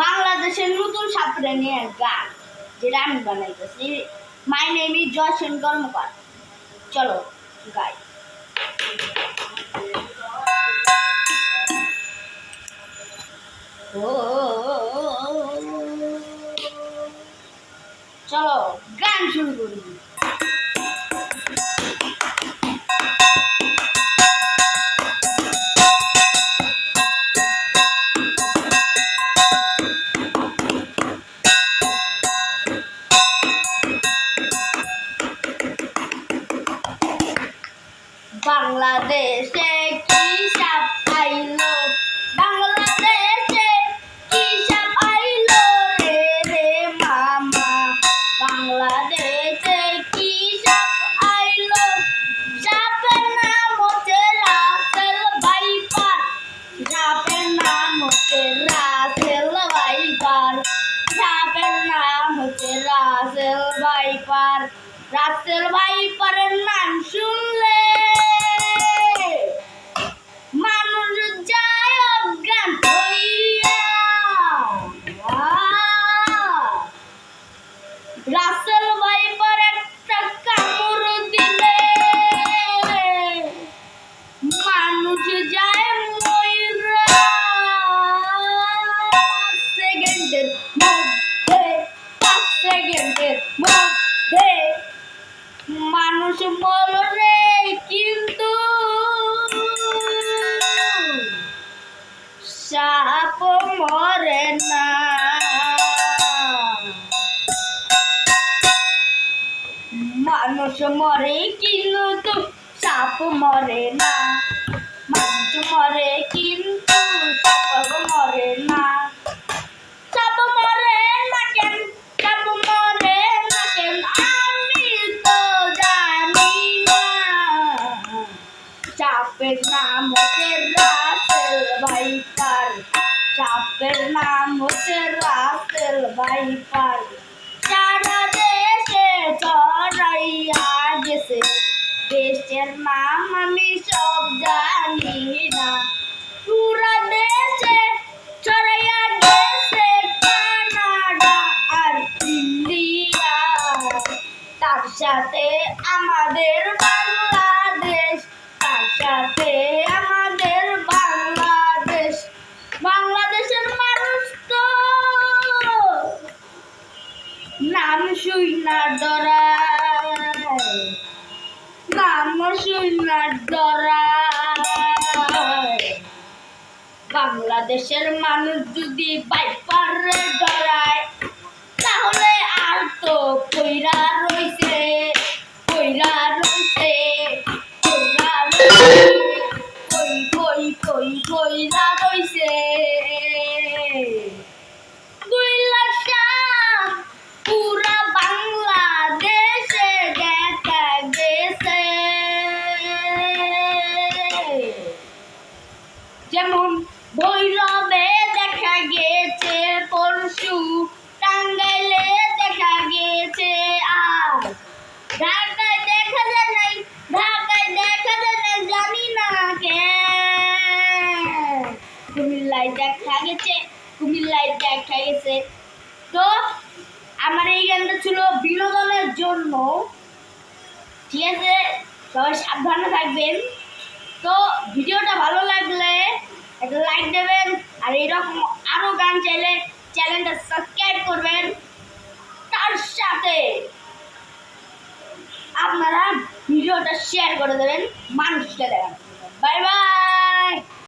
বাংলাদেশের নতুন সাপড়ে নিয়ে গান যেটা আমি বানাইতেছি। মাই নেম ইজ জয়সেন কর্মকার। চলো গাই। চলো গান শুরু করি। বাংলাদেশে কি সাপ আইলো, বাংলাদেশে কি সাপ আইলো রে রে মামা, বাংলাদেশে কি সাপ আইলো, সাপের নাম হচ্ছে রাসেল ভাইপার, সাপের নাম হচ্ছে রাসেল ভাইপার, সাপের নাম হচ্ছে রাসেল ভাইপার। রাসেল ভাইপারের নাম শুনলে মানুষ যায় অজ্ঞান হইয়া। রাসেল ভাইপার একটা কামড় দিলে মানুষ যায় ময়ূরা। 5 সেকেন্ডের মধ্যে, 5 সেকেন্ডের মধ্যে মানুষ মরে, কিন্তু সাপ মরে না। মানুষ মরে কিন্তু সাপ মরে না, মানুষ মরে কিন্তু সাপ মরে না। সাপ মরে না কেন, সাপ মরে না কেন আমি তো জানি না। সাপের নাম হচ্ছে রাসেল ভাইপার, সাপের নাম হচ্ছে রাসেল ভাইপার। সারা দেশে ছড়াইয়া গেছে, দেশের নাম আমি সব জানি না। পুরা দেশে ছড়াইয়া গেছে কানাডা আর ইন্ডিয়া, তার সাথে আমাদের বাংলাদেশ, তার সাথে আমাদের বাংলাদেশ। বাংলাদেশের মানুষ তো নাম শুই না ডরায়, নাম শুই না ডরায়। বাংলাদেশের মানুষ যদি ভাইপারে ডরায়, তাহলে আর তো কইরা রইছে, কইরা রইছে, কইরা রইছে, কইরা রইছে। 2 লাখ সাপ পুরা বাংলাদেশে দেখা গেছে, যেমন ভৈরবে দেখা গেছে, পরশু টাঙ্গাইলে দেখা গেছে, আর ঢাকায় দেখা যায় নাই, ঢাকায় দেখা যায় নাই জানি না কেন। কুমিল্লায় দেখা গেছে, কুমিল্লায় দেখা গেছে। তো আমার এই গানটা ছিল বিনোদনের জন্য, ঠিক আছে? সবাই সাবধানে থাকবেন। তো ভিডিওটা ভালো লাগলে একটা লাইক দেবেন, আর এরকম আরো গান চাইলে চ্যানেলটা সাবস্ক্রাইব করবেন। তার সাথে আপনারা ভিডিওটা শেয়ার করে দেবেন মানুষকে দেখান। Bye bye.